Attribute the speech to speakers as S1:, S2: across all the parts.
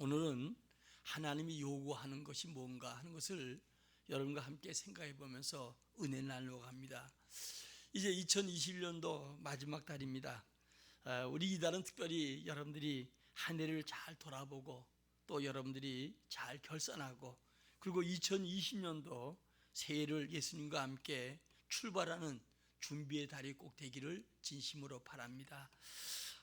S1: 오늘은 하나님이 요구하는 것이 뭔가 하는 것을 여러분과 함께 생각해 보면서 은혜 나누어 갑니다. 이제 2021년도 마지막 달입니다. 우리 이달은 특별히 여러분들이 한 해를 잘 돌아보고 또 여러분들이 잘 결산하고 그리고 2020년도 새해를 예수님과 함께 출발하는 준비의 달이 꼭 되기를 진심으로 바랍니다.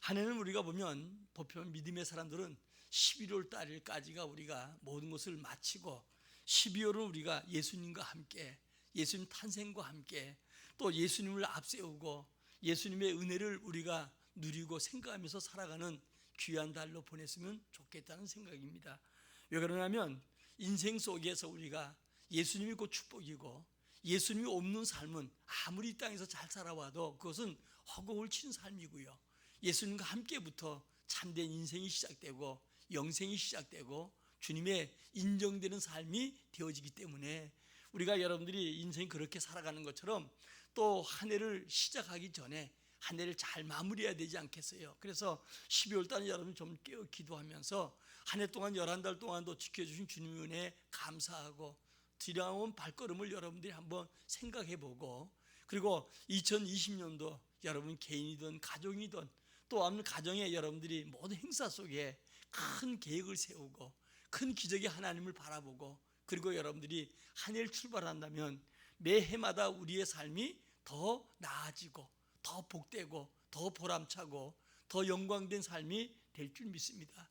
S1: 한 해는 우리가 보면 보편 믿음의 사람들은 11월 달까지가 우리가 모든 것을 마치고 12월은 우리가 예수님과 함께 예수님 탄생과 함께 또 예수님을 앞세우고 예수님의 은혜를 우리가 누리고 생각하면서 살아가는 귀한 달로 보냈으면 좋겠다는 생각입니다. 왜 그러냐면 인생 속에서 우리가 예수님이 곧 축복이고 예수님이 없는 삶은 아무리 이 땅에서 잘 살아와도 그것은 허공을 친 삶이고요. 예수님과 함께부터 참된 인생이 시작되고 영생이 시작되고 주님의 인정되는 삶이 되어지기 때문에 우리가 여러분들이 인생이 그렇게 살아가는 것처럼 또 한 해를 시작하기 전에 한 해를 잘 마무리해야 되지 않겠어요? 그래서 12월 달에 여러분 좀 깨어 기도하면서 한 해 동안 11달 동안도 지켜주신 주님의 은혜에 감사하고 뒤라온 발걸음을 여러분들이 한번 생각해 보고 그리고 2020년도 여러분 개인이든 가정이든 또 없는 가정에 여러분들이 모든 행사 속에 큰 계획을 세우고 큰 기적의 하나님을 바라보고 그리고 여러분들이 한 해를 출발한다면 매 해마다 우리의 삶이 더 나아지고 더 복되고 더 보람차고 더 영광된 삶이 될 줄 믿습니다.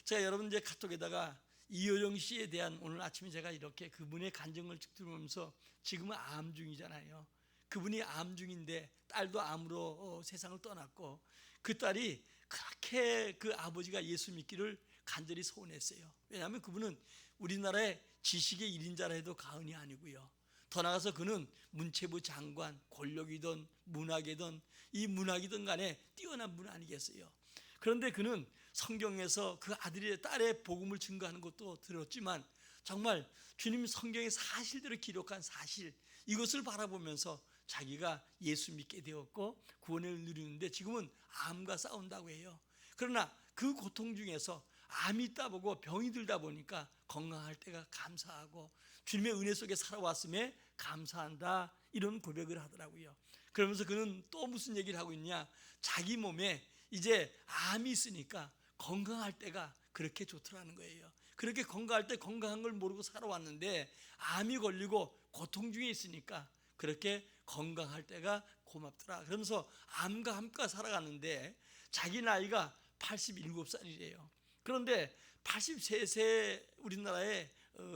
S1: 제가 여러분 이제 카톡에다가 이효정 씨에 대한 오늘 아침에 제가 이렇게 그분의 간증을 들으면서 지금은 암 중이잖아요. 그분이 암 중인데 딸도 암으로 세상을 떠났고 그 딸이 그렇게 그 아버지가 예수 믿기를 간절히 소원했어요. 왜냐하면 그분은 우리나라의 지식의 1인자라 해도 과언이 아니고요. 더 나아가서 그는 문체부 장관, 권력이든 문학이든 이 문학이든 간에 뛰어난 분 아니겠어요. 그런데 그는 성경에서 그 아들의 딸의 복음을 증거하는 것도 들었지만 정말 주님 성경의 사실대로 기록한 사실 이것을 바라보면서 자기가 예수 믿게 되었고 구원을 누리는데 지금은 암과 싸운다고 해요. 그러나 그 고통 중에서 암이 있다 보고 병이 들다 보니까 건강할 때가 감사하고 주님의 은혜 속에 살아왔음에 감사한다 이런 고백을 하더라고요. 그러면서 그는 또 무슨 얘기를 하고 있냐, 자기 몸에 이제 암이 있으니까 건강할 때가 그렇게 좋더라는 거예요. 그렇게 건강할 때 건강한 걸 모르고 살아왔는데 암이 걸리고 고통 중에 있으니까 그렇게 건강할 때가 고맙더라. 그러면서 암과 함께 살아가는데 자기 나이가 87살이래요. 그런데 83세 우리나라의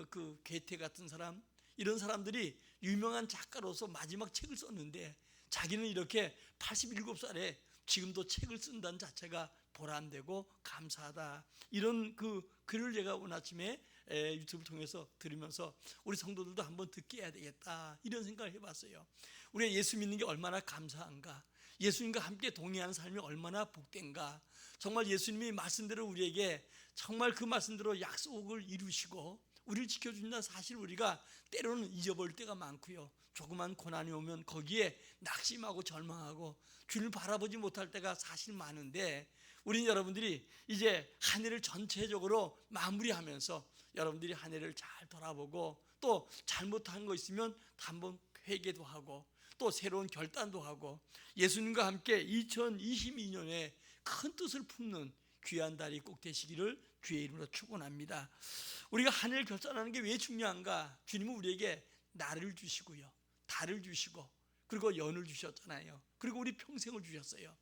S1: 그 괴테 같은 사람 이런 사람들이 유명한 작가로서 마지막 책을 썼는데 자기는 이렇게 87살에 지금도 책을 쓴다는 자체가 보람되고 감사하다. 이런 그 글을 제가 오늘 아침에 유튜브를 통해서 들으면서 우리 성도들도 한번 듣게 해야 되겠다 이런 생각을 해봤어요. 우리가 예수 믿는 게 얼마나 감사한가, 예수님과 함께 동행하는 삶이 얼마나 복된가. 정말 예수님이 말씀대로 우리에게 정말 그 말씀대로 약속을 이루시고 우리를 지켜준다는 사실 우리가 때로는 잊어버릴 때가 많고요. 조그만 고난이 오면 거기에 낙심하고 절망하고 주님을 바라보지 못할 때가 사실 많은데 우리는 여러분들이 이제 한 해를 전체적으로 마무리하면서 여러분들이 한 해를 잘 돌아보고 또 잘못한 거 있으면 한번 회개도 하고 또 새로운 결단도 하고 예수님과 함께 2022년에 큰 뜻을 품는 귀한 달이 꼭 되시기를 주의 이름으로 축원합니다. 우리가 한 해를 결산하는 게 왜 중요한가? 주님은 우리에게 날을 주시고요, 달을 주시고 그리고 연을 주셨잖아요. 그리고 우리 평생을 주셨어요.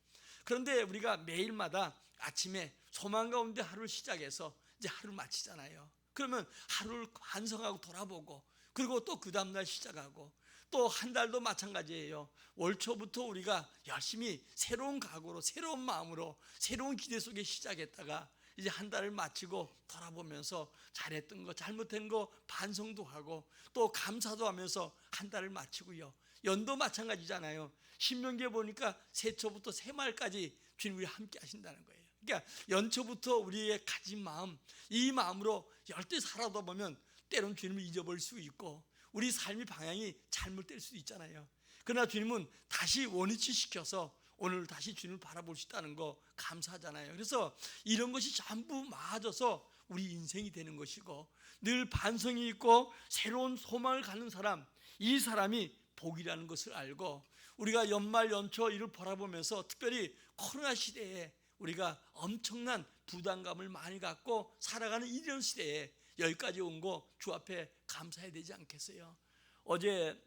S1: 그런데 우리가 매일마다 아침에 소망 가운데 하루를 시작해서 이제 하루를 마치잖아요. 그러면 하루를 반성하고 돌아보고 그리고 또 그 다음날 시작하고 또 한 달도 마찬가지예요. 월초부터 우리가 열심히 새로운 각오로 새로운 마음으로 새로운 기대 속에 시작했다가 이제 한 달을 마치고 돌아보면서 잘했던 거 잘못된 거 반성도 하고 또 감사도 하면서 한 달을 마치고요. 연도 마찬가지잖아요. 신명기에 보니까 새초부터 새말까지 주님 우리 함께 하신다는 거예요. 그러니까 연초부터 우리의 가진 마음 이 마음으로 열심히 살아다 보면 때론 주님을 잊어버릴 수 있고 우리 삶의 방향이 잘못될 수도 있잖아요. 그러나 주님은 다시 원위치 시켜서 오늘 다시 주님을 바라볼 수 있다는 거 감사하잖아요. 그래서 이런 것이 전부 맞아서 우리 인생이 되는 것이고, 늘 반성이 있고 새로운 소망을 갖는 사람, 이 사람이 복이라는 것을 알고, 우리가 연말 연초 이를 바라보면서 특별히 코로나 시대에 우리가 엄청난 부담감을 많이 갖고 살아가는 이런 시대에 여기까지 온 거 주 앞에 감사해야 되지 않겠어요? 어제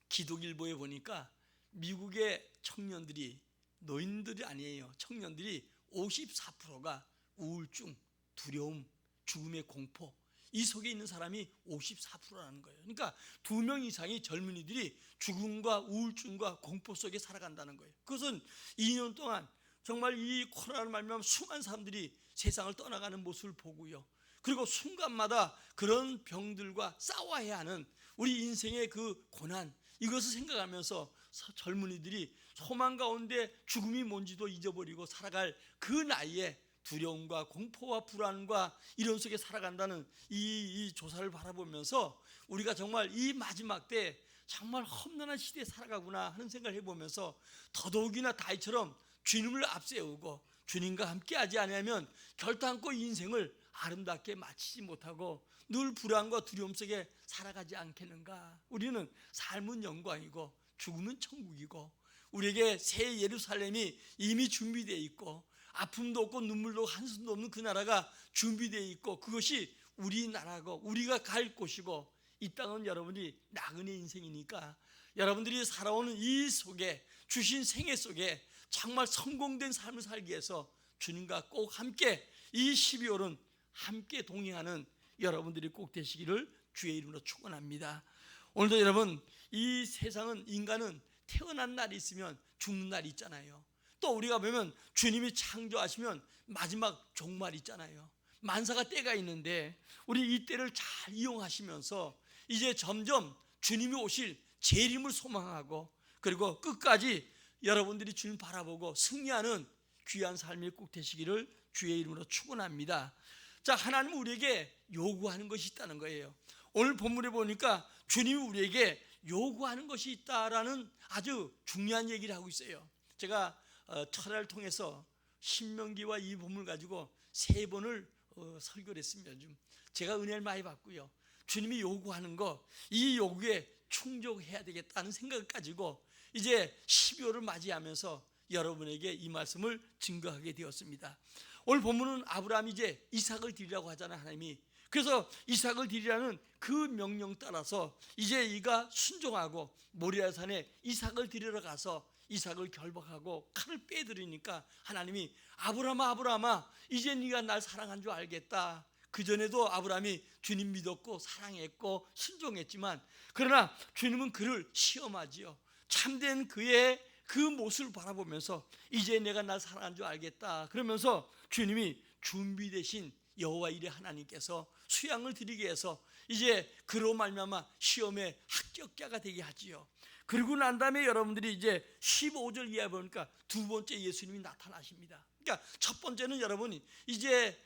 S1: 기독일보에 보니까 미국의 청년들이, 노인들이 아니에요, 청년들이 54%가 우울증, 두려움, 죽음의 공포, 이 속에 있는 사람이 54%라는 거예요. 그러니까 2명 이상의 젊은이들이 죽음과 우울증과 공포 속에 살아간다는 거예요. 그것은 2년 동안 정말 이 코로나를 말미암아 수많은 사람들이 세상을 떠나가는 모습을 보고요, 그리고 순간마다 그런 병들과 싸워야 하는 우리 인생의 그 고난, 이것을 생각하면서 젊은이들이 소망 가운데 죽음이 뭔지도 잊어버리고 살아갈 그 나이에 두려움과 공포와 불안과 이런 속에 살아간다는 이 조사를 바라보면서 우리가 정말 이 마지막 때 정말 험난한 시대에 살아가구나 하는 생각을 해보면서 더더욱이나 다윗처럼 주님을 앞세우고 주님과 함께하지 않으면 결단코 인생을 아름답게 마치지 못하고 늘 불안과 두려움 속에 살아가지 않겠는가. 우리는 삶은 영광이고 죽음은 천국이고, 우리에게 새 예루살렘이 이미 준비되어 있고, 아픔도 없고 눈물도 한숨도 없는 그 나라가 준비되어 있고, 그것이 우리나라고 우리가 갈 곳이고, 이 땅은 여러분이 나그네 인생이니까 여러분들이 살아오는 이 속에, 주신 생애 속에 정말 성공된 삶을 살기 위해서 주님과 꼭 함께 이 12월은 함께 동행하는 여러분들이 꼭 되시기를 주의 이름으로 축원합니다. 오늘도 여러분, 이 세상은, 인간은 태어난 날이 있으면 죽는 날이 있잖아요. 또 우리가 보면 주님이 창조하시면 마지막 종말이 있잖아요. 만사가 때가 있는데 우리 이 때를 잘 이용하시면서 이제 점점 주님이 오실 재림을 소망하고, 그리고 끝까지 여러분들이 주님 바라보고 승리하는 귀한 삶이 꼭 되시기를 주의 이름으로 축원합니다. 자, 하나님은 우리에게 요구하는 것이 있다는 거예요. 오늘 본문에 보니까 주님이 우리에게 요구하는 것이 있다라는 아주 중요한 얘기를 하고 있어요. 제가 철야를 통해서 신명기와 이 본문을 가지고 3번을 설교를 했습니다. 좀 제가 은혜를 많이 받고요, 주님이 요구하는 거, 이 요구에 충족해야 되겠다는 생각을 가지고 이제 12월을 맞이하면서 여러분에게 이 말씀을 증거하게 되었습니다. 오늘 본문은 아브라함이 이제 이삭을 드리라고 하잖아요, 하나님이. 그래서 이삭을 드리라는 그 명령 따라서 이제 이가 순종하고 모리아 산에 이삭을 드리러 가서 이삭을 결박하고 칼을 빼드리니까 하나님이 아브라함아, 아브라함아, 이제 네가 날 사랑한 줄 알겠다. 그전에도 아브라함이 주님 믿었고 사랑했고 순종했지만, 그러나 주님은 그를 시험하지요. 참된 그의 그 모습을 바라보면서 이제 내가 날 사랑한 줄 알겠다. 그러면서 주님이 준비되신 여호와 일의 하나님께서 수양을 드리게 해서 이제 그로 말미암아 시험의 합격자가 되게 하지요. 그리고 난 다음에 여러분들이 이제 15절 이하에 보니까 두 번째 예수님이 나타나십니다. 그러니까 첫 번째는 여러분이 이제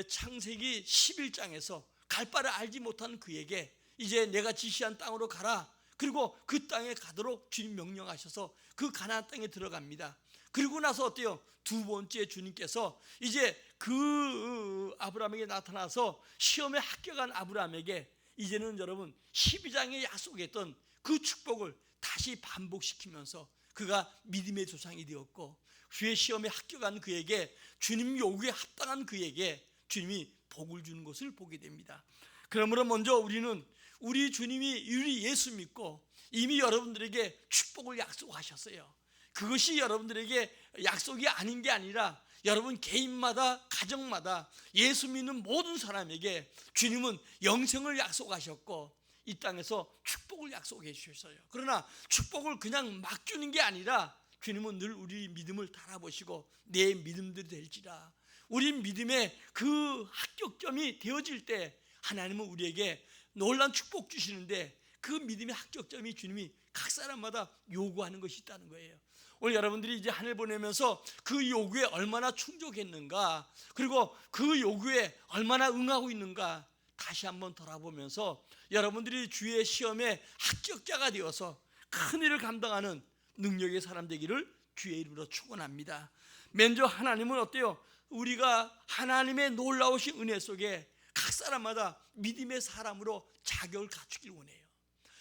S1: 창세기 11장에서 갈 바를 알지 못한 그에게 이제 내가 지시한 땅으로 가라. 그리고 그 땅에 가도록 주님 명령하셔서 그 가나안 땅에 들어갑니다. 그리고 나서 어때요? 두 번째 주님께서 이제 그 아브라함에게 나타나서 시험에 합격한 아브라함에게 이제는 여러분 12장에 약속했던 그 축복을 다시 반복시키면서 그가 믿음의 조상이 되었고, 주의 시험에 합격한 그에게, 주님 요구에 합당한 그에게 주님이 복을 주는 것을 보게 됩니다. 그러므로 먼저 우리는 우리 주님이, 우리 예수 믿고 이미 여러분들에게 축복을 약속하셨어요. 그것이 여러분들에게 약속이 아닌 게 아니라 여러분 개인마다, 가정마다 예수 믿는 모든 사람에게 주님은 영생을 약속하셨고 이 땅에서 축복을 약속해 주셨어요. 그러나 축복을 그냥 막 주는 게 아니라 주님은 늘 우리 믿음을 달아보시고 내 믿음대로 될지라, 우리 믿음의 그 합격점이 되어질 때 하나님은 우리에게 놀라운 축복 주시는데, 그 믿음의 합격점이 주님이 각 사람마다 요구하는 것이 있다는 거예요. 오늘 여러분들이 이제 한 해 보내면서 그 요구에 얼마나 충족했는가, 그리고 그 요구에 얼마나 응하고 있는가 다시 한번 돌아보면서 여러분들이 주의 시험에 합격자가 되어서 큰 일을 감당하는 능력의 사람 되기를 주의 이름으로 축원합니다. 먼저 하나님은 어때요? 우리가 하나님의 놀라우신 은혜 속에 각 사람마다 믿음의 사람으로 자격을 갖추길 원해요.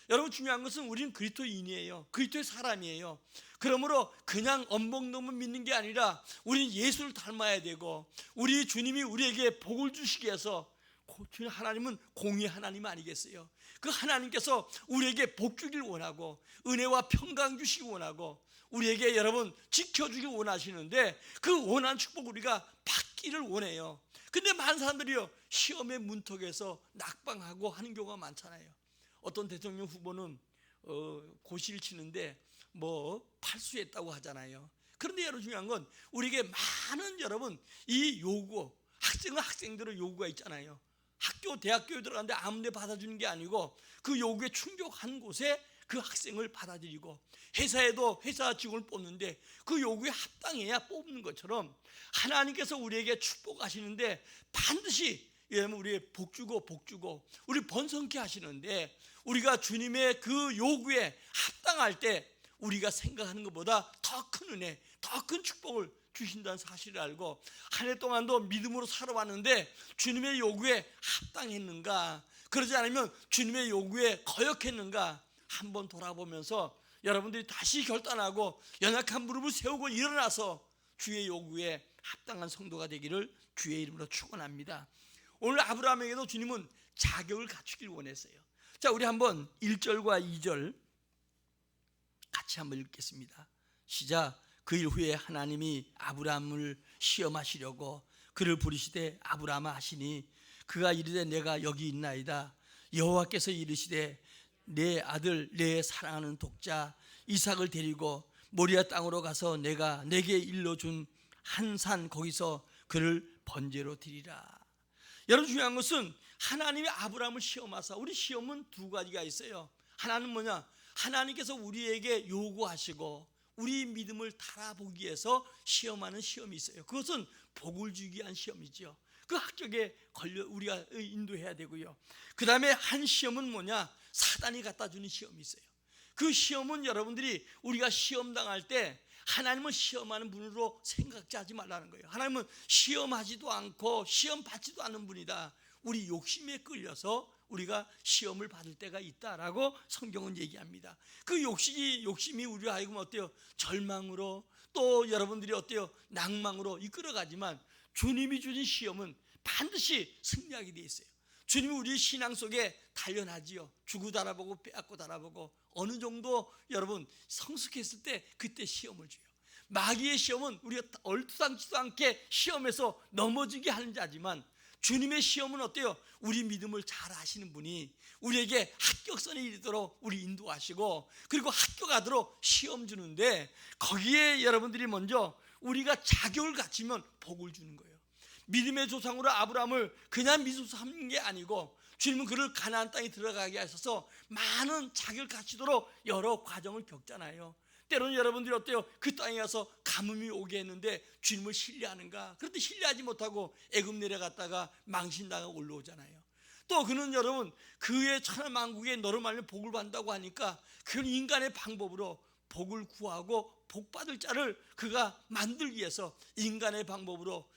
S1: 여러분, 중요한 것은 우리는 그리스도인이에요. 그리스도의 사람이에요. 그러므로 그냥 엄복놈은 믿는 게 아니라 우리는 예수를 닮아야 되고, 우리 주님이 우리에게 복을 주시기 위해서, 하나님은 공의 하나님 아니겠어요? 그 하나님께서 우리에게 복 주길 원하고 은혜와 평강 주시기 원하고 우리에게 여러분 지켜주길 원하시는데, 그 원한 축복 우리가 받기를 원해요. 근데 많은 사람들이요, 시험의 문턱에서 낙방하고 하는 경우가 많잖아요. 어떤 대통령 후보는 고시를 치는데 팔수했다고 하잖아요. 그런데 여러분, 중요한 건 우리에게 많은 여러분 이 요구, 학생은 학생들의 요구가 있잖아요. 학교, 대학교에 들어가는데 아무 데 받아주는 게 아니고 그 요구에 충족한 곳에 그 학생을 받아들이고, 회사에도 회사 직원을 뽑는데 그 요구에 합당해야 뽑는 것처럼 하나님께서 우리에게 축복하시는데 반드시 우리의 복 주고 우리 번성케 하시는데, 우리가 주님의 그 요구에 합당할 때 우리가 생각하는 것보다 더 큰 은혜, 더 큰 축복을 주신다는 사실을 알고, 한 해 동안도 믿음으로 살아왔는데 주님의 요구에 합당했는가, 그러지 않으면 주님의 요구에 거역했는가 한번 돌아보면서 여러분들이 다시 결단하고 연약한 무릎을 세우고 일어나서 주의 요구에 합당한 성도가 되기를 주의 이름으로 축원합니다. 오늘 아브라함에게도 주님은 자격을 갖추길 원했어요. 자, 우리 한번 1절과 2절 같이 한번 읽겠습니다. 시작. 그 일 후에 하나님이 아브라함을 시험하시려고 그를 부르시되 아브라함아 하시니, 그가 이르되 내가 여기 있나이다. 여호와께서 이르시되 내 아들 내 사랑하는 독자 이삭을 데리고 모리아 땅으로 가서 내가 내게 일러준 한 산 거기서 그를 번제로 드리라. 여러분, 중요한 것은 하나님이 아브라함을 시험하사, 우리 시험은 두 가지가 있어요. 하나는 뭐냐? 하나님께서 우리에게 요구하시고 우리 믿음을 달아보기 위해서 시험하는 시험이 있어요. 그것은 복을 주기 위한 시험이죠. 그 합격에 걸려 우리가 인도해야 되고요. 그 다음에 한 시험은 뭐냐? 사단이 갖다 주는 시험이 있어요. 그 시험은 여러분들이 우리가 시험 당할 때 하나님은 시험하는 분으로 생각지 하지 말라는 거예요. 하나님은 시험하지도 않고 시험 받지도 않는 분이다. 우리 욕심에 끌려서 우리가 시험을 받을 때가 있다라고 성경은 얘기합니다. 그 욕심이 우리 하여금 어때요? 절망으로, 또 여러분들이 어때요? 낭망으로 이끌어가지만 주님이 주신 시험은 반드시 승리하게 돼 있어요. 주님이 우리 신앙 속에 단련하지요. 주고 달아보고 빼앗고 달아보고 어느 정도 여러분 성숙했을 때 그때 시험을 줘요. 마귀의 시험은 우리가 얼토당치도 않게 시험에서 넘어지게 하는 자지만, 주님의 시험은 어때요? 우리 믿음을 잘 아시는 분이 우리에게 합격선에 이르도록 우리 인도하시고, 그리고 합격하도록 시험 주는데, 거기에 여러분들이 먼저 우리가 자격을 갖추면 복을 주는 거예요. 믿음의 조상으로 아브라함을 그냥 믿어서 하는 게 아니고, 주님은 그를 가나안 땅에 들어가게 하셔서 많은 자격을 갖추도록 여러 과정을 겪잖아요. 때로는 여러분들이 어때요? 그 땅에 가서 가뭄이 오게 했는데 주님을 신뢰하는가? 그런데 신뢰하지 못하고 애굽 내려갔다가 망신당하고 올라오잖아요. 또 그는 여러분 그의 천하만국에 너로 말미암아 복을 받는다고 하니까 그런 인간의 방법으로 복을 구하고 복 받을 자를 그가 만들기 위해서 인간의 방법으로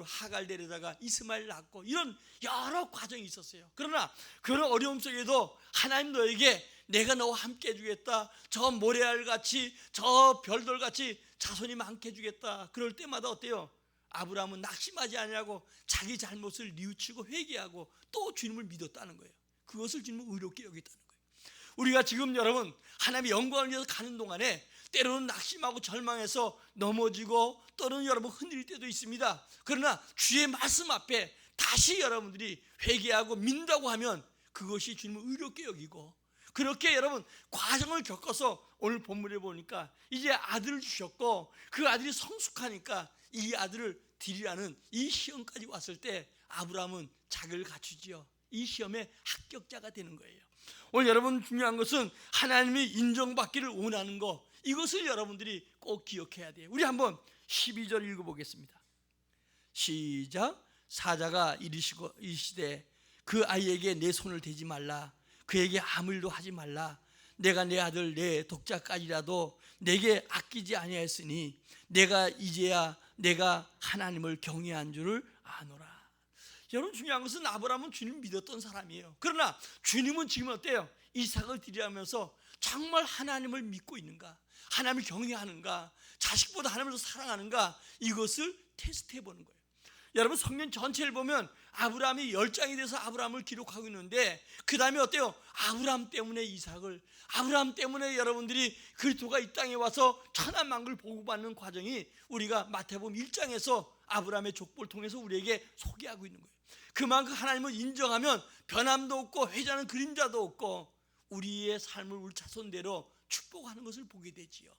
S1: 하갈 데려다가 이스마엘 낳고, 이런 여러 과정이 있었어요. 그러나 그런 어려움 속에도 하나님 너에게 내가 너와 함께 해주겠다, 저 모래알같이 저 별돌같이 자손이 많게 해주겠다. 그럴 때마다 어때요? 아브라함은 낙심하지 아니하고 자기 잘못을 뉘우치고 회개하고 또 주님을 믿었다는 거예요. 그것을 주님은 의롭게 여겼다는 거예요. 우리가 지금 여러분 하나님의 영광을 위해서 가는 동안에 때로는 낙심하고 절망해서 넘어지고 또는 여러분 흔들릴 때도 있습니다. 그러나 주의 말씀 앞에 다시 여러분들이 회개하고 믿는다고 하면 그것이 주님을 의롭게 여기고, 그렇게 여러분 과정을 겪어서 오늘 본문에 보니까 이제 아들을 주셨고, 그 아들이 성숙하니까 이 아들을 드리라는 이 시험까지 왔을 때 아브라함은 자격을 갖추지요. 이 시험의 합격자가 되는 거예요. 오늘 여러분 중요한 것은 하나님이 인정받기를 원하는 것, 이것을 여러분들이 꼭 기억해야 돼요. 우리 한번 12절 읽어보겠습니다. 시작. 사자가 이르시되 그 아이에게 내 손을 대지 말라, 그에게 아무 일도 하지 말라. 내가 내 아들 내 독자까지라도 내게 아끼지 아니하였으니 내가 이제야 내가 하나님을 경외한 줄을 아노라. 여러분, 중요한 것은 아브라함은 주님을 믿었던 사람이에요. 그러나 주님은 지금 어때요? 이삭을 드리면서 정말 하나님을 믿고 있는가, 하나님을 경외하는가, 자식보다 하나님을 더 사랑하는가, 이것을 테스트해 보는 거예요. 여러분, 성경 전체를 보면 아브라함이 10장이 돼서 아브라함을 기록하고 있는데, 그 다음에 어때요? 아브라함 때문에 이삭을, 아브라함 때문에 여러분들이 그리스도가 이 땅에 와서 천한만국을 보고받는 과정이 우리가 마태복음 1장에서 아브라함의 족보를 통해서 우리에게 소개하고 있는 거예요. 그만큼 하나님을 인정하면 변함도 없고 회자는 그림자도 없고 우리의 삶을 우리 자손대로 축복하는 것을 보게 되지요.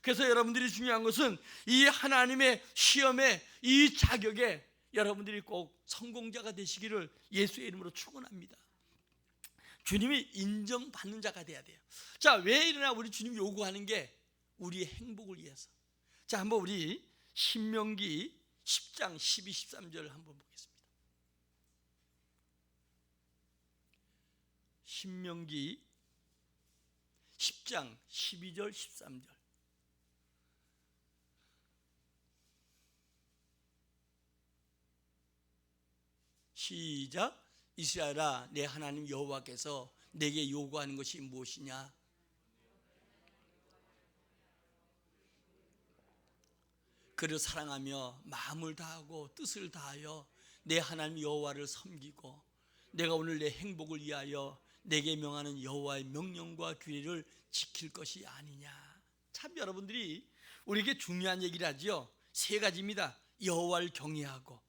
S1: 그래서 여러분들이 중요한 것은 이 하나님의 시험에, 이 자격에 여러분들이 꼭 성공자가 되시기를 예수의 이름으로 축원합니다. 주님이 인정받는 자가 돼야 돼요. 자, 왜 이러나? 우리 주님이 요구하는 게 우리의 행복을 위해서. 자, 한번 우리 신명기 10장 12, 13절 한번 보겠습니다. 신명기 10장 12절 13절. 시작. 이스라엘아, 내 하나님 여호와께서 내게 요구하는 것이 무엇이냐? 그를 사랑하며 마음을 다하고 뜻을 다하여 내 하나님 여호와를 섬기고 내가 오늘 내 행복을 위하여 내게 명하는 여호와의 명령과 규례를 지킬 것이 아니냐. 참 여러분들이 우리에게 중요한 얘기를 하지요. 세 가지입니다. 여호와를 경외하고,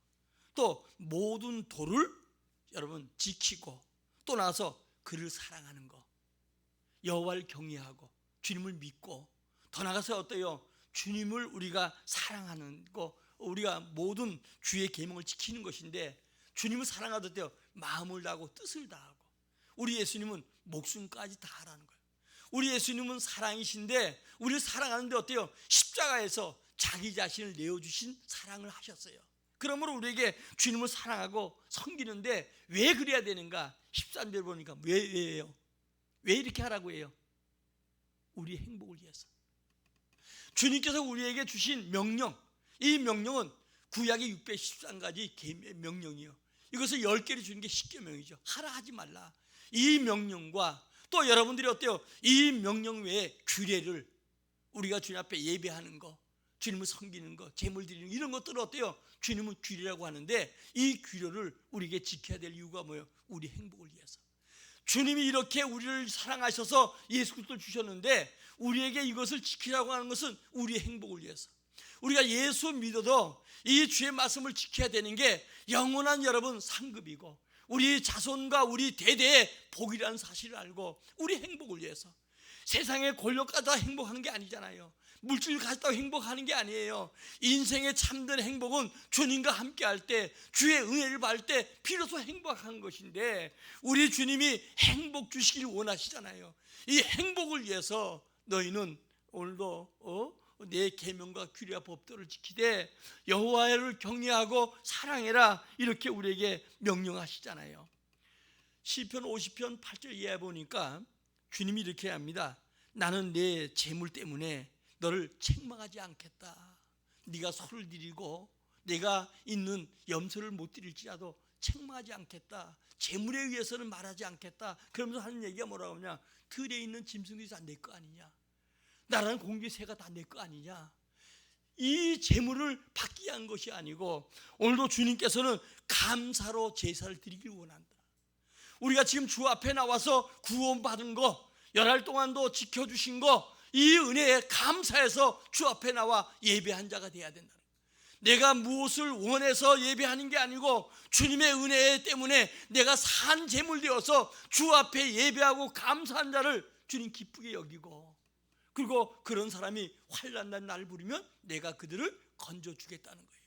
S1: 또 모든 도를 여러분 지키고, 또 나서 그를 사랑하는 거. 여호와를 경외하고 주님을 믿고, 더 나가서 어때요? 주님을 우리가 사랑하는 거, 우리가 모든 주의 계명을 지키는 것인데, 주님을 사랑하듯 때요 마음을 다하고 뜻을 다하고, 우리 예수님은 목숨까지 다하라는 거예요. 우리 예수님은 사랑이신데 우리를 사랑하는데 어때요? 십자가에서 자기 자신을 내어주신 사랑을 하셨어요. 그러므로 우리에게 주님을 사랑하고 섬기는데 왜 그래야 되는가? 13절 보니까 왜요? 왜 이렇게 하라고 해요? 우리의 행복을 위해서. 주님께서 우리에게 주신 명령, 이 명령은 구약의 613가지 명령이요. 이것을 10개를 주는 게 십계명이죠. 하라 하지 말라. 이 명령과 또 여러분들이 어때요? 이 명령 외에 규례를, 우리가 주님 앞에 예배하는 거, 주님을 섬기는 거, 제물 드리는 거, 이런 것들은 어때요? 주님은 규례라고 하는데, 이 규례를 우리에게 지켜야 될 이유가 뭐예요? 우리 행복을 위해서. 주님이 이렇게 우리를 사랑하셔서 예수 그리스도를 주셨는데, 우리에게 이것을 지키라고 하는 것은 우리의 행복을 위해서. 우리가 예수 믿어도 이 주의 말씀을 지켜야 되는 게 영원한 여러분 상급이고, 우리 자손과 우리 대대의 복이라는 사실을 알고 우리 행복을 위해서. 세상의 권력 가지고 행복하는 게 아니잖아요. 물질 가지고 행복하는 게 아니에요. 인생의 참된 행복은 주님과 함께 할 때, 주의 은혜를 받을 때 비로소 행복한 것인데, 우리 주님이 행복 주시길 원하시잖아요. 이 행복을 위해서 너희는 오늘도 내 계명과 규례와 법도를 지키되 여호와를 경외하고 사랑해라, 이렇게 우리에게 명령하시잖아요. 시편 50편 8절 이하에 보니까 주님이 이렇게 합니다. 나는 내 재물 때문에 너를 책망하지 않겠다. 네가 소를 드리고 내가 있는 염소를 못 드릴지라도 책망하지 않겠다. 재물에 의해서는 말하지 않겠다. 그러면서 하는 얘기가 뭐라고 하냐? 들에 있는 짐승들이 다 내 거 아니냐? 나라는 공기 새가 다 내 거 아니냐? 이 재물을 받기 위한 것이 아니고, 오늘도 주님께서는 감사로 제사를 드리길 원한다. 우리가 지금 주 앞에 나와서 구원받은 거, 열흘 동안도 지켜주신 거, 이 은혜에 감사해서 주 앞에 나와 예배한 자가 돼야 된다. 내가 무엇을 원해서 예배하는 게 아니고 주님의 은혜 때문에 내가 산 제물 되어서 주 앞에 예배하고 감사한 자를 주님 기쁘게 여기고, 그리고 그런 사람이 환난 날 나를 부르면 내가 그들을 건져주겠다는 거예요.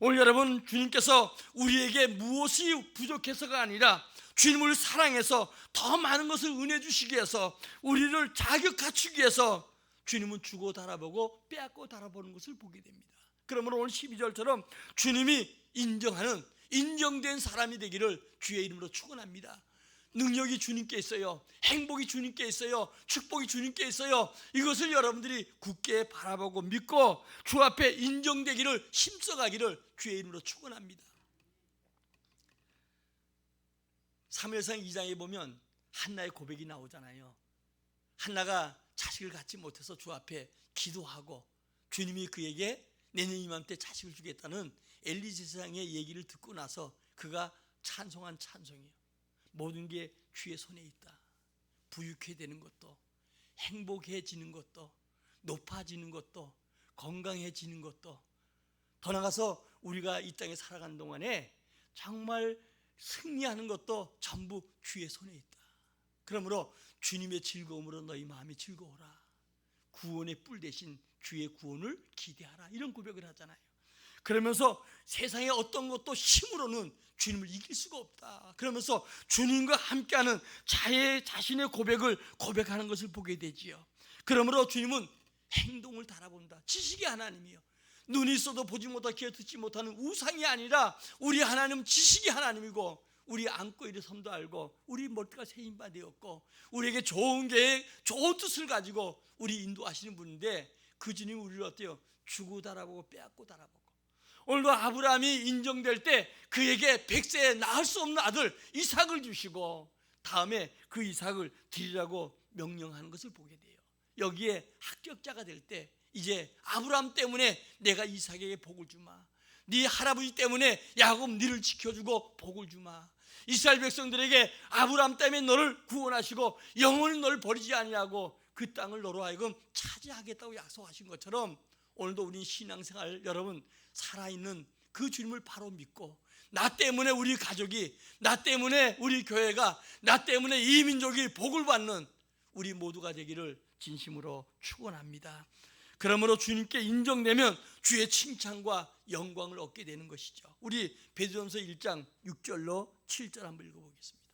S1: 오늘 여러분, 주님께서 우리에게 무엇이 부족해서가 아니라 주님을 사랑해서 더 많은 것을 은혜 주시기 위해서, 우리를 자격 갖추기 위해서 주님은 주고 달아보고 빼앗고 달아보는 것을 보게 됩니다. 그러므로 오늘 12절처럼 주님이 인정하는, 인정된 사람이 되기를 주의 이름으로 축원합니다. 능력이 주님께 있어요. 행복이 주님께 있어요. 축복이 주님께 있어요. 이것을 여러분들이 굳게 바라보고 믿고 주 앞에 인정되기를 힘써가기를 주의 이름으로 축원합니다. 사무엘상 2장에 보면 한나의 고백이 나오잖아요. 한나가 자식을 갖지 못해서 주 앞에 기도하고 주님이 그에게 내년 이맘때 자식을 주겠다는 엘리 제사장의 얘기를 듣고 나서 그가 찬송한 찬송이에요. 모든 게 주의 손에 있다. 부유해지는 것도, 행복해지는 것도, 높아지는 것도, 건강해지는 것도, 더 나아가서 우리가 이 땅에 살아가는 동안에 정말 승리하는 것도 전부 주의 손에 있다. 그러므로 주님의 즐거움으로 너희 마음이 즐거워라. 구원의 뿔 대신 주의 구원을 기대하라. 이런 고백을 하잖아요. 그러면서 세상의 어떤 것도 힘으로는 주님을 이길 수가 없다. 그러면서 주님과 함께하는 자신의 고백을 고백하는 것을 보게 되지요. 그러므로 주님은 행동을 달아본다. 지식의 하나님이요, 눈이 있어도 보지 못하고 귀에 듣지 못하는 우상이 아니라 우리 하나님은 지식의 하나님이고, 우리 안고 이르 섬도 알고 우리 머리가 세인 바 되었고 우리에게 좋은 계획, 좋은 뜻을 가지고 우리 인도하시는 분인데, 그 주님이 우리를 어때요? 주고 달아보고 빼앗고 달아보고, 오늘도 아브라함이 인정될 때 그에게 100세에 낳을 수 없는 아들 이삭을 주시고 다음에 그 이삭을 드리라고 명령하는 것을 보게 돼요. 여기에 합격자가 될 때 이제 아브라함 때문에 내가 이삭에게 복을 주마, 네 할아버지 때문에 야곱 너를 지켜주고 복을 주마, 이스라엘 백성들에게 아브라함 때문에 너를 구원하시고 영원히 너를 버리지 아니하고 그 땅을 너로 하여금 차지하겠다고 약속하신 것처럼, 오늘도 우리 신앙생활 여러분 살아있는 그 주님을 바로 믿고, 나 때문에 우리 가족이, 나 때문에 우리 교회가, 나 때문에 이 민족이 복을 받는 우리 모두가 되기를 진심으로 축원합니다. 그러므로 주님께 인정되면 주의 칭찬과 영광을 얻게 되는 것이죠. 우리 베드로전서 1장 6절로 7절 한번 읽어보겠습니다.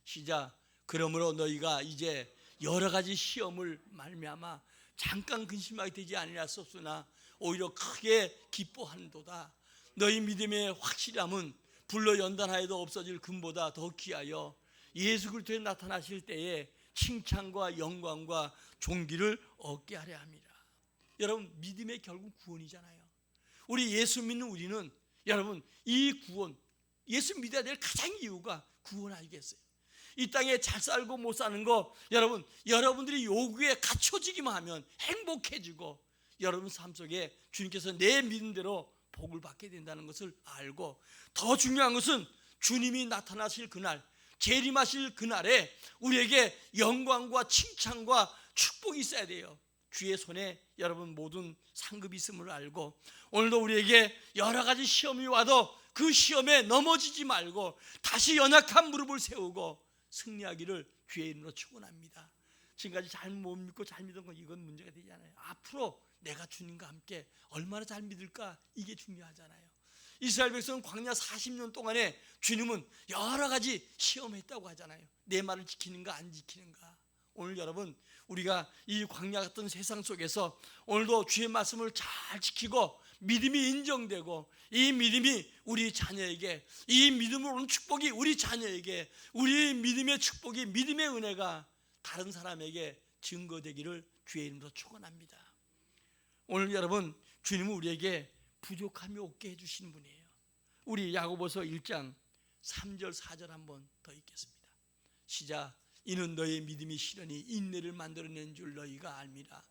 S1: 시작. 그러므로 너희가 이제 여러 가지 시험을 말미암아 잠깐 근심하게 되지 아니하였으나 오히려 크게 기뻐하는도다. 너희 믿음의 확실함은 불로 연단하여도 없어질 금보다 더 귀하여 예수 그리스도에 나타나실 때에 칭찬과 영광과 존귀를 얻게 하려 함이라. 여러분, 믿음의 결국 구원이잖아요. 우리 예수 믿는 우리는, 여러분, 이 구원, 예수 믿어야 될 가장 이유가 구원 아니겠어요? 이 땅에 잘 살고 못 사는 거, 여러분, 여러분들이 요구에 갖춰지기만 하면 행복해지고 여러분 삶 속에 주님께서 내 믿음대로 복을 받게 된다는 것을 알고, 더 중요한 것은 주님이 나타나실 그날, 재림하실 그날에 우리에게 영광과 칭찬과 축복이 있어야 돼요. 주의 손에 여러분 모든 상급이 있음을 알고, 오늘도 우리에게 여러 가지 시험이 와도 그 시험에 넘어지지 말고 다시 연약한 무릎을 세우고 승리하기를 주의 이름으로 축원합니다. 지금까지 잘 못 믿고 잘 믿은 건 이건 문제가 되지 않아요. 앞으로 내가 주님과 함께 얼마나 잘 믿을까, 이게 중요하잖아요. 이스라엘 백성은 광야 40년 동안에 주님은 여러 가지 시험했다고 하잖아요. 내 말을 지키는가 안 지키는가. 오늘 여러분, 우리가 이 광야 같은 세상 속에서 오늘도 주의 말씀을 잘 지키고 믿음이 인정되고, 이 믿음이 우리 자녀에게, 이 믿음으로 오는 축복이 우리 자녀에게, 우리 믿음의 축복이, 믿음의 은혜가 다른 사람에게 증거되기를 주의 이름으로 축원합니다. 오늘 여러분, 주님은 우리에게 부족함이 없게 해주시는 분이에요. 우리 야고보서 1장 3절 4절 한번 더 읽겠습니다. 시작. 이는 너의 믿음이 실현이 인내를 만들어낸 줄 너희가 알미라.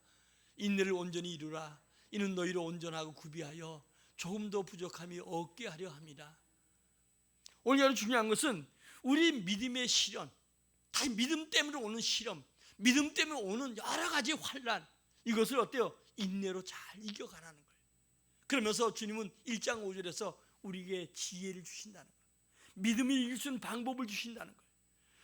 S1: 인내를 온전히 이루라. 이는 너희를 온전하고 구비하여 조금 더 부족함이 없게 하려 함이라. 오늘 여러분, 중요한 것은 우리 믿음의 실현, 다 믿음 때문에 오는 시험, 믿음 때문에 오는 여러 가지 환난, 이것을 어때요? 인내로 잘 이겨가라는 거예요. 그러면서 주님은 1장 5절에서 우리에게 지혜를 주신다는 거예요. 믿음이 이길 수 있는 방법을 주신다는 거예요.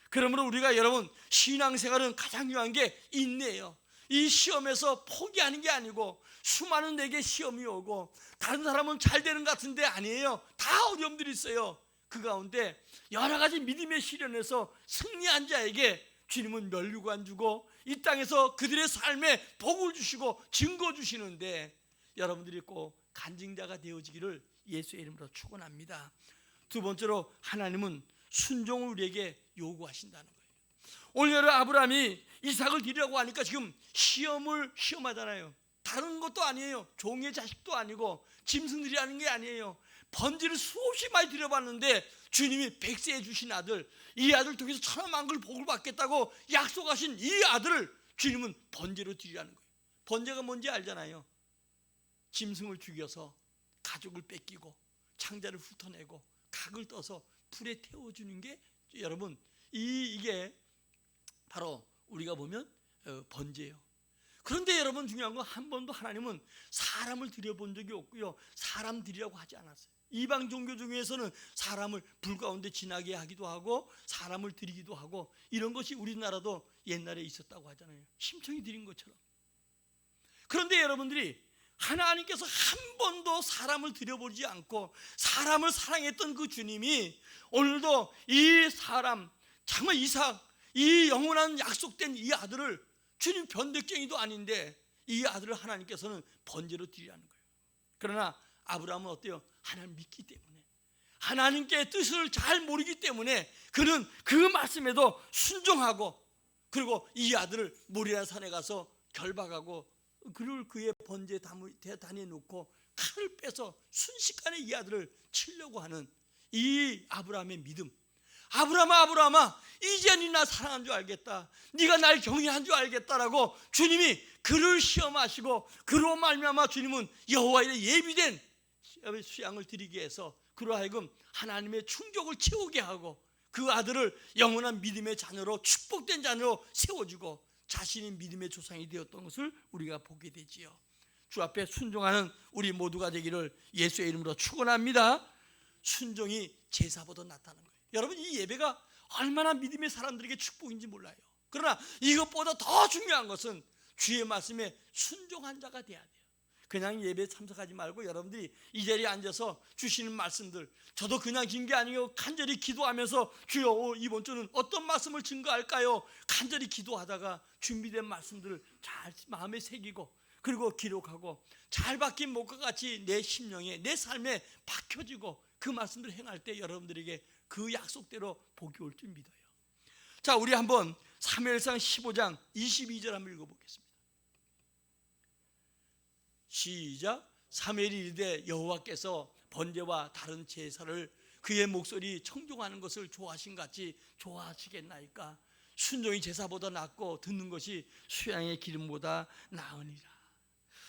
S1: 그러므로 우리가 여러분 신앙생활은 가장 중요한 게 인내예요. 이 시험에서 포기하는 게 아니고, 수많은 내게 시험이 오고 다른 사람은 잘 되는 것 같은데 아니에요. 다 어려움들이 있어요. 그 가운데 여러 가지 믿음의 시련에서 승리한 자에게 주님은 멸류관 안 주고 이 땅에서 그들의 삶에 복을 주시고 증거 주시는데, 여러분들이 꼭 간증자가 되어지기를 예수의 이름으로 축원합니다. 두 번째로, 하나님은 순종을 우리에게 요구하신다는 거예요. 오늘 아브라함이 이삭을 드리라고 하니까 지금 시험하잖아요. 다른 것도 아니에요. 종의 자식도 아니고 짐승들이 하는 게 아니에요. 번제를 수없이 많이 드려봤는데 주님이 백세해 주신 아들, 이 아들 통해서 천하만국을 복을 받겠다고 약속하신 이 아들을 주님은 번제로 드리라는 거예요. 번제가 뭔지 알잖아요. 짐승을 죽여서 가죽을 뺏기고 창자를 훑어내고 각을 떠서 불에 태워주는 게 여러분 이게 바로 우리가 보면 번제예요. 그런데 여러분 중요한 건 한 번도 하나님은 사람을 들여본 적이 없고요, 사람 드리라고 하지 않았어요. 이방 종교 중에서는 사람을 불 가운데 지나게 하기도 하고 사람을 드리기도 하고 이런 것이 우리나라도 옛날에 있었다고 하잖아요. 심청이 드린 것처럼. 그런데 여러분들이 하나님께서 한 번도 사람을 들여보지 않고 사람을 사랑했던 그 주님이 오늘도 이 사람, 정말 이삭, 이 영원한 약속된 이 아들을, 주님 변덕쟁이도 아닌데 이 아들을 하나님께서는 번제로 드리라는 거예요. 그러나 아브라함은 어때요? 하나님 믿기 때문에, 하나님께 뜻을 잘 모르기 때문에 그는 그 말씀에도 순종하고, 그리고 이 아들을 모리아 산에 가서 결박하고 그를 그의 번제 단에 놓고 칼을 빼서 순식간에 이 아들을 치려고 하는 이 아브라함의 믿음. 아브라함아, 이제 나 사랑한 줄 알겠다, 네가 날 경외한 줄 알겠다라고 주님이 그를 시험하시고, 그로 말미암아 주님은 여호와의 예비된 수양을 드리게 해서 그로 하여금 하나님의 충족을 채우게 하고 그 아들을 영원한 믿음의 자녀로, 축복된 자녀로 세워주고 자신이 믿음의 조상이 되었던 것을 우리가 보게 되지요. 주 앞에 순종하는 우리 모두가 되기를 예수의 이름으로 축원합니다. 순종이 제사보다 낫다는 거예요. 여러분, 이 예배가 얼마나 믿음의 사람들에게 축복인지 몰라요. 그러나 이것보다 더 중요한 것은 주의 말씀에 순종한 자가 돼야 돼요. 그냥 예배에 참석하지 말고 여러분들이 이 자리에 앉아서 주시는 말씀들, 저도 그냥 긴 게 아니고 간절히 기도하면서 주여 이번 주는 어떤 말씀을 증거할까요? 간절히 기도하다가 준비된 말씀들을 잘 마음에 새기고 그리고 기록하고 잘 박힌 목과 같이 내 심령에, 내 삶에 박혀지고 그 말씀들을 행할 때 여러분들에게 그 약속대로 복이 올 줄 믿어요. 자, 우리 한번 사무엘상 15장 22절 한번 읽어보겠습니다. 시작. 사무엘이 이르되 여호와께서 번제와 다른 제사를 그의 목소리 청종하는 것을 좋아하신 같이 좋아하시겠나이까? 순종이 제사보다 낫고 듣는 것이 수양의 기름보다 나으니라.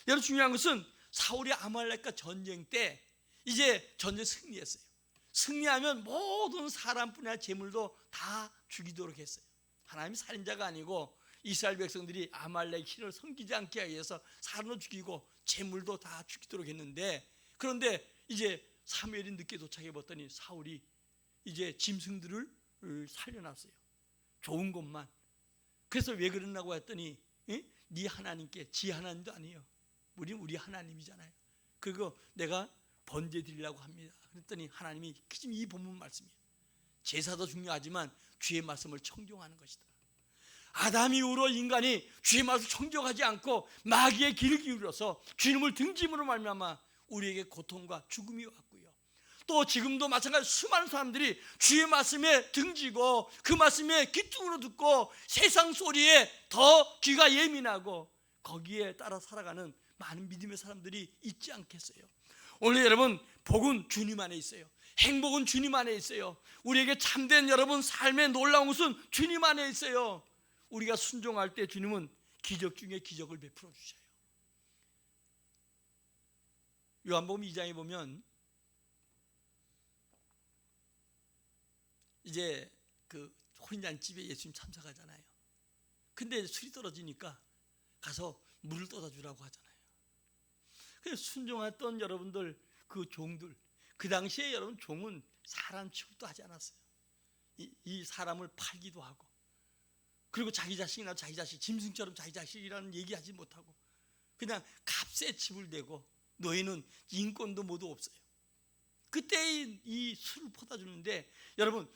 S1: 여러분, 중요한 것은 사울이 아말렉과 전쟁 때 이제 전쟁 승리했어요. 승리하면 모든 사람뿐이 아니라 재물도 다 죽이도록 했어요. 하나님이 살인자가 아니고 이스라엘 백성들이 아말렉 신을 섬기지 않게 하기 위해서 사람도 죽이고 재물도 다 죽이도록 했는데, 그런데 이제 사무엘이 늦게 도착해 봤더니 사울이 이제 짐승들을 살려놨어요. 좋은 것만. 그래서 왜 그러냐고 했더니 네 하나님께, 지 하나님도 아니에요, 우리 하나님이잖아요. 그거 내가 번제 드리려고 합니다. 그랬더니 하나님이 지금 이 본문 말씀이에요. 제사도 중요하지만 주의 말씀을 청종하는 것이다. 아담 이후로 인간이 주의 말씀을 청종하지 않고 마귀의 귀를 기울여서 주님을 등짐으로 말미암아 우리에게 고통과 죽음이 왔고요, 또 지금도 마찬가지로 수많은 사람들이 주의 말씀에 등지고 그 말씀에 귀뚱으로 듣고 세상 소리에 더 귀가 예민하고 거기에 따라 살아가는 많은 믿음의 사람들이 있지 않겠어요? 오늘 여러분, 복은 주님 안에 있어요. 행복은 주님 안에 있어요. 우리에게 참된 여러분 삶의 놀라운 것은 주님 안에 있어요. 우리가 순종할 때 주님은 기적 중에 기적을 베풀어 주셔요. 요한복음 2장에 보면 이제 그 혼인잔치집에 예수님 참석하잖아요. 근데 술이 떨어지니까 가서 물을 떠다 주라고 하잖아요. 그래서 순종했던 여러분들, 그 종들, 그 당시에 여러분 종은 사람 취급도 하지 않았어요. 이 사람을 팔기도 하고, 그리고 자기 자식이나 자기 자식, 짐승처럼 자기 자식이라는 얘기하지 못하고 그냥 값에 집을 대고 너희는 인권도 모두 없어요. 그때 이 술을 퍼다 주는데 여러분,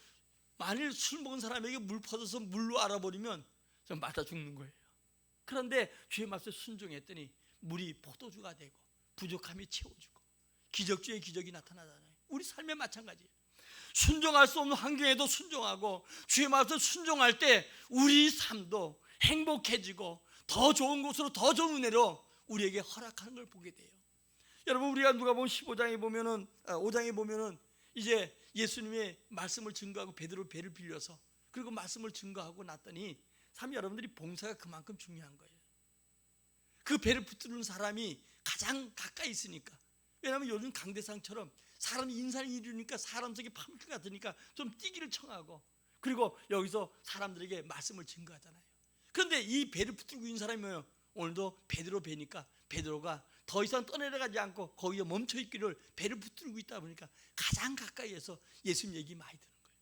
S1: 만일 술 먹은 사람에게 물 퍼져서 물로 알아버리면 좀 맞아 죽는 거예요. 그런데 주의 말씀에 순종했더니 물이 포도주가 되고 부족함이 채워주고 기적 중에 기적이 나타나잖아요. 우리 삶에 마찬가지예요. 순종할 수 없는 환경에도 순종하고 주의 말씀에 순종할 때 우리 삶도 행복해지고 더 좋은 곳으로 더 좋은 은혜로 우리에게 허락하는 걸 보게 돼요. 여러분, 우리가 누가복음 15장에 보면은 5장에 보면은 이제 예수님의 말씀을 증거하고 베드로 배를 빌려서 그리고 말씀을 증거하고 났더니 참 여러분들이 봉사가 그만큼 중요한 거예요. 그 배를 붙드는 사람이 가장 가까이 있으니까. 왜냐하면 요즘 강대상처럼 사람이 인산이 이르니까 사람 속에 파묻힐 것 같으니까 좀 뛰기를 청하고 그리고 여기서 사람들에게 말씀을 증거하잖아요. 그런데 이 배를 붙들고 있는 사람이 뭐예요? 오늘도 베드로 배니까 베드로가 더 이상 떠내려가지 않고 거기에 멈춰 있기를 배를 붙들고 있다 보니까 가장 가까이에서 예수님 얘기 많이 듣는 거예요.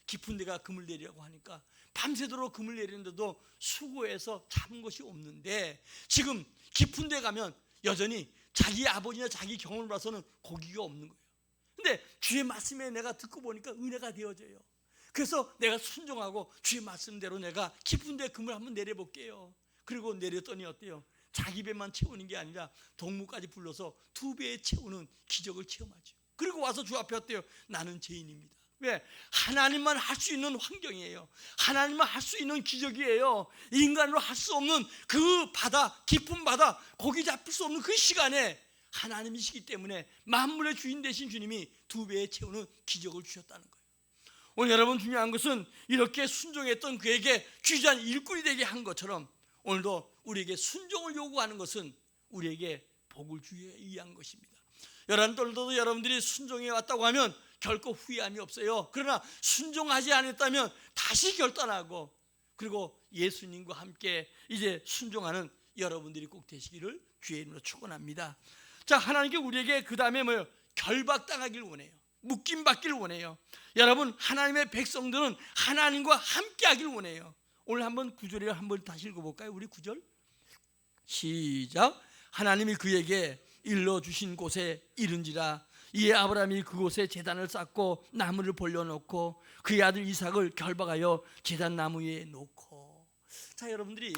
S1: 깊은 데가 금을 내리라고 하니까 밤새도록 금을 내리는데도 수고해서 잡은 것이 없는데 지금 깊은 데 가면 여전히 자기 아버지나 자기 경험을 봐서는 고기가 없는 거예요. 근데 주의 말씀에 내가 듣고 보니까 은혜가 되어져요. 그래서 내가 순종하고 주의 말씀대로 내가 깊은 데 금을 한번 내려볼게요. 그리고 내렸더니 어때요? 자기 배만 채우는 게 아니라 동무까지 불러서 2배 채우는 기적을 체험하죠. 그리고 와서 주 앞에 어때요? 나는 죄인입니다. 왜? 하나님만 할 수 있는 환경이에요. 하나님만 할 수 있는 기적이에요. 인간으로 할 수 없는 그 바다, 깊은 바다, 고기 잡힐 수 없는 그 시간에 하나님이시기 때문에 만물의 주인 되신 주님이 2배에 채우는 기적을 주셨다는 거예요. 오늘 여러분, 중요한 것은 이렇게 순종했던 그에게 귀한 일꾼이 되게 한 것처럼 오늘도 우리에게 순종을 요구하는 것은 우리에게 복을 주기 위한 것입니다. 오늘도 여러분들이 순종해 왔다고 하면 결코 후회함이 없어요. 그러나 순종하지 않았다면 다시 결단하고 그리고 예수님과 함께 이제 순종하는 여러분들이 꼭 되시기를 주의 이름으로 축원합니다. 자, 하나님께 우리에게 그 다음에 뭐예요? 결박당하기를 원해요. 묶임받기를 원해요. 여러분, 하나님의 백성들은 하나님과 함께 하기를 원해요. 오늘 한번 9절을 한번 다시 읽어볼까요? 우리 9절 시작. 하나님이 그에게 일러주신 곳에 이른지라 이에 아브라함이 그곳에 제단을 쌓고 나무를 벌려놓고 그의 아들 이삭을 결박하여 제단 나무 위에 놓고. 자, 여러분들이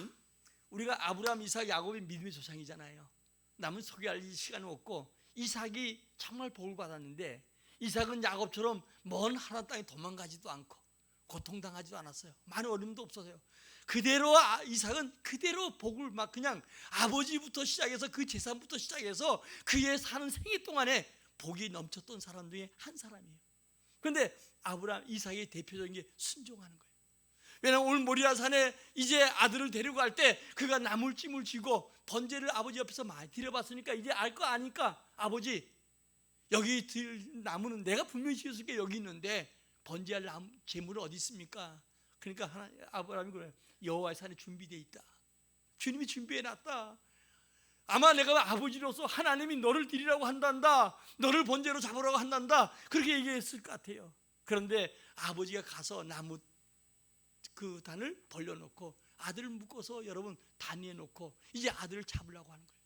S1: 우리가 아브라함, 이삭, 야곱의 믿음의 조상이잖아요. 남은 소개할 시간은 없고 이삭이 정말 복을 받았는데 이삭은 야곱처럼 먼 하나님 땅에 도망가지도 않고 고통당하지도 않았어요. 많은 어려움도 없었어요. 그대로 이삭은 그대로 복을 막 그냥 아버지부터 시작해서 그 재산부터 시작해서 그의 사는 생애 동안에 복이 넘쳤던 사람 중에 한 사람이에요. 그런데 아브라함, 이삭의 대표적인 게 순종하는 거예요. 왜냐하면 오늘 모리아 산에 이제 아들을 데리고 갈 때 그가 나물찜을 쥐고 번제를 아버지 옆에서 많이 드려봤으니까 이제 알 거 아니까 아버지 여기 나무는 내가 분명히 지었을게 여기 있는데 번제할 재물은 어디 있습니까? 그러니까 아브라함이 그래요. 여호와의 산에 준비되어 있다. 주님이 준비해놨다. 아마 내가 아버지로서 하나님이 너를 드리라고 한단다. 너를 번제로 잡으라고 한단다. 그렇게 얘기했을 것 같아요. 그런데 아버지가 가서 나무 그 단을 벌려놓고 아들을 묶어서 여러분 단위에 놓고 이제 아들을 잡으려고 하는 거예요.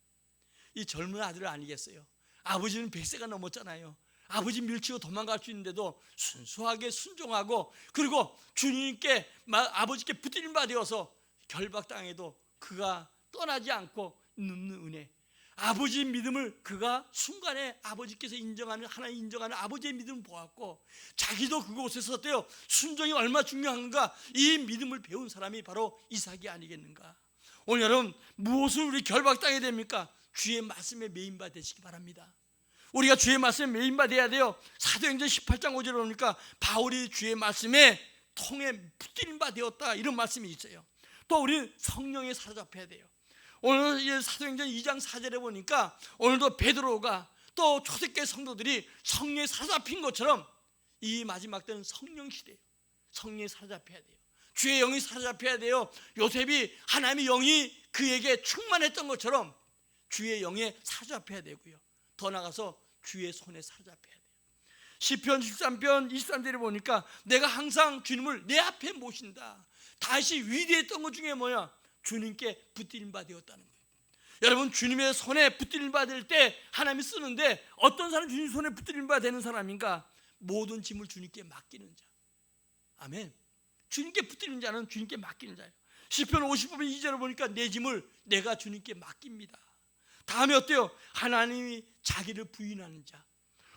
S1: 이 젊은 아들 아니겠어요? 아버지는 100세가 넘었잖아요. 아버지 밀치고 도망갈 수 있는데도 순수하게 순종하고 그리고 주님께 아버지께 붙들린 바 되어서 결박당해도 그가 떠나지 않고 눕는 은혜. 아버지의 믿음을 그가 순간에 아버지께서 인정하는 하나님 인정하는 아버지의 믿음을 보았고 자기도 그곳에서 어때요? 순종이 얼마나 중요한가 이 믿음을 배운 사람이 바로 이삭이 아니겠는가. 오늘 여러분 무엇을 우리 결박당해야 됩니까? 주의 말씀에 메인바 되시기 바랍니다. 우리가 주의 말씀에 메인바 돼야 돼요. 사도행전 18장 5절에 보니까 바울이 주의 말씀에 통에 붙들린 바 되었다 이런 말씀이 있어요. 또 우리는 성령에 사로잡혀야 돼요. 오늘 사도행전 2장 4절에 보니까 오늘도 베드로가 또 초대교회 성도들이 성령에 사로잡힌 것처럼 이 마지막 때는 성령 시대예요. 성령에 사로잡혀야 돼요. 주의 영이 사로잡혀야 돼요. 요셉이 하나님의 영이 그에게 충만했던 것처럼 주의 영에 사로잡혀야 되고요. 더 나가서 주의 손에 사로잡혀야 돼요. 시편 13편 23절에 보니까 내가 항상 주님을 내 앞에 모신다. 다시 위대했던 것 중에 뭐야? 주님께 붙들림 바 되었다는 거예요. 여러분 주님의 손에 붙들림 바 될 때 하나님이 쓰는데 어떤 사람이 주님 손에 붙들림 바 되는 사람인가? 모든 짐을 주님께 맡기는 자. 아멘. 주님께 붙들린 자는 주님께 맡기는 자예요. 시편 50편 2절을 보니까 내 짐을 내가 주님께 맡깁니다. 다음에 어때요? 하나님이 자기를 부인하는 자.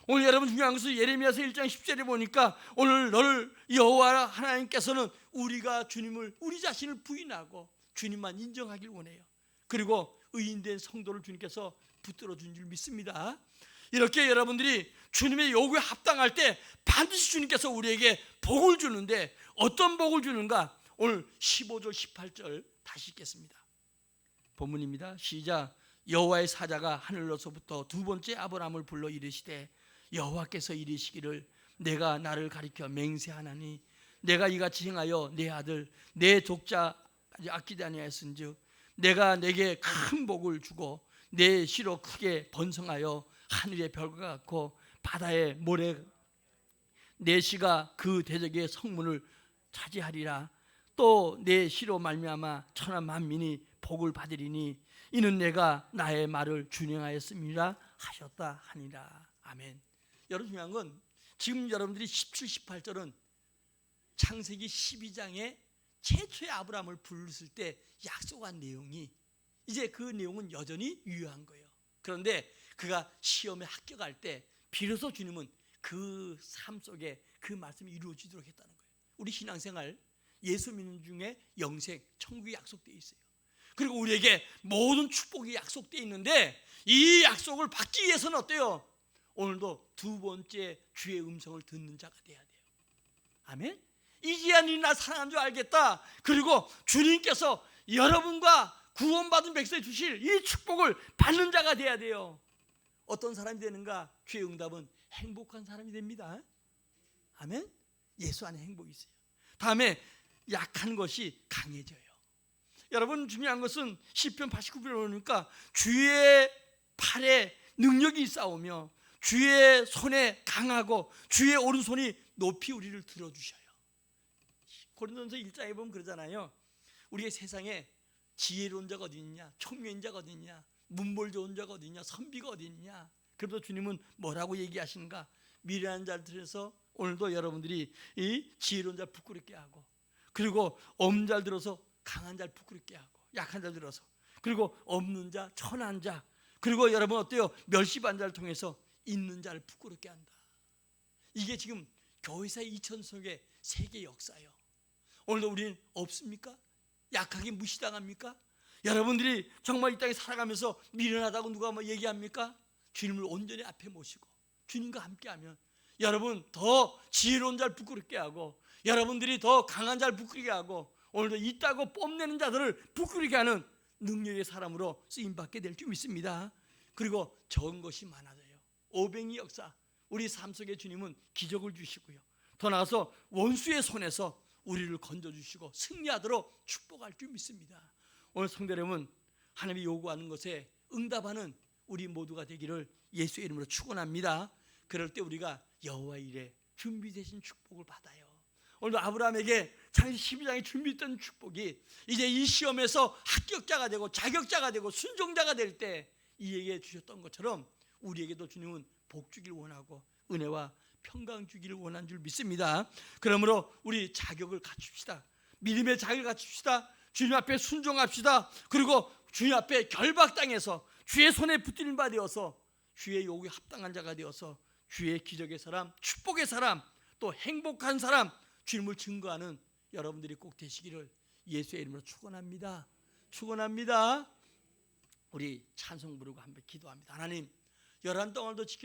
S1: 오늘 여러분 중요한 것은 예레미야서 1장 10절에 보니까 오늘 너를 여호와 하나님께서는 우리가 주님을, 우리 자신을 부인하고 주님만 인정하길 원해요. 그리고 의인된 성도를 주님께서 붙들어 준 줄 믿습니다. 이렇게 여러분들이 주님의 요구에 합당할 때 반드시 주님께서 우리에게 복을 주는데, 어떤 복을 주는가? 오늘 15절 18절 다시 읽겠습니다. 본문입니다. 시작. 여호와의 사자가 하늘로서부터 두 번째 아브라함을 불러 이르시되 여호와께서 이르시기를 내가 나를 가리켜 맹세하나니 내가 이같이 행하여 내 아들 내 족자까지 아끼지 아니하였은즉 내가 내게 큰 복을 주고 내 시로 크게 번성하여 하늘의 별과 같고 바다의 모래, 내 시가 그 대적의 성문을 차지하리라. 또 내 시로 말미암아 천하 만민이 복을 받으리니 이는 내가 나의 말을 준행하였음이라 하셨다 하니라. 아멘. 여러분 중요한 건 지금 여러분들이 17, 18절은 창세기 12장에 최초의 아브라함을 부르실 때 약속한 내용이 이제 그 내용은 여전히 유효한 거예요. 그런데 그가 시험에 합격할 때 비로소 주님은 그 삶 속에 그 말씀이 이루어지도록 했다는 거예요. 우리 신앙생활 예수 믿는 중에 영생, 천국이 약속되어 있어요. 그리고 우리에게 모든 축복이 약속되어 있는데 이 약속을 받기 위해서는 어때요? 오늘도 두 번째 주의 음성을 듣는 자가 돼야 돼요. 아멘. 이제야 나 사랑한 줄 알겠다. 그리고 주님께서 여러분과 구원받은 백성에 주실 이 축복을 받는 자가 돼야 돼요. 어떤 사람이 되는가? 주의 응답은 행복한 사람이 됩니다. 아멘. 예수 안에 행복이 있어요. 다음에 약한 것이 강해져요. 여러분 중요한 것은 시편 89편에 보니까 주의 팔에 능력이 있사오며 주의 손에 강하고 주의 오른손이 높이 우리를 들어주셔요. 고린도전서 1장에 보면 그러잖아요. 우리의 세상에 지혜로운 자가 어디 있냐, 총명인 자가 어디 있냐, 문벌 좋은 자가 어디 있냐, 선비가 어디 있냐. 그래도 주님은 뭐라고 얘기하시는가? 미련한 자를 들여서 오늘도 여러분들이 이 지혜로운 자를 부끄럽게 하고, 그리고 없는 자를 들어서 강한 자를 부끄럽게 하고, 약한 자를 들어서, 그리고 없는 자, 천한 자, 그리고 여러분 어때요? 멸시받는 자를 통해서 있는 자를 부끄럽게 한다. 이게 지금 교회사의 2000 속의 세계 역사예요. 오늘도 우리는 없습니까? 약하게 무시당합니까? 여러분들이 정말 이 땅에 살아가면서 미련하다고 누가 뭐 얘기합니까? 주님을 온전히 앞에 모시고 주님과 함께하면 여러분 더 지혜로운 자를 부끄럽게 하고, 여러분들이 더 강한 자를 부끄럽게 하고, 오늘도 있다고 뽐내는 자들을 부끄럽게 하는 능력의 사람으로 쓰임받게 될 줄 믿습니다. 그리고 적은 것이 많아져요. 오병이 역사, 우리 삶 속에 주님은 기적을 주시고요, 더 나아가서 원수의 손에서 우리를 건져주시고 승리하도록 축복할 줄 믿습니다. 오늘 성도 여러분, 하나님이 요구하는 것에 응답하는 우리 모두가 되기를 예수의 이름으로 축원합니다. 그럴 때 우리가 여호와의 일에 준비되신 축복을 받아요. 오늘도 아브라함에게 창세기 12장에 준비했던 축복이 이제 이 시험에서 합격자가 되고 자격자가 되고 순종자가 될 때 이에게 주셨던 것처럼 우리에게도 주님은 복 주길 원하고 은혜와 평강 주기를 원한 줄 믿습니다. 그러므로 우리 자격을 갖춥시다. 믿음의 자격을 갖춥시다. 주님 앞에 순종합시다. 그리고 주님 앞에 결박당해서 주의 손에 붙들린 바 되어서 주의 요구에 합당한 자가 되어서 주의 기적의 사람, 축복의 사람, 또 행복한 사람, 주님을 증거하는 여러분들이 꼭 되시기를 예수의 이름으로 축원합니다. 축원합니다. 우리 찬송 부르고 한번 기도합니다. 하나님, 열한 동안도 지켜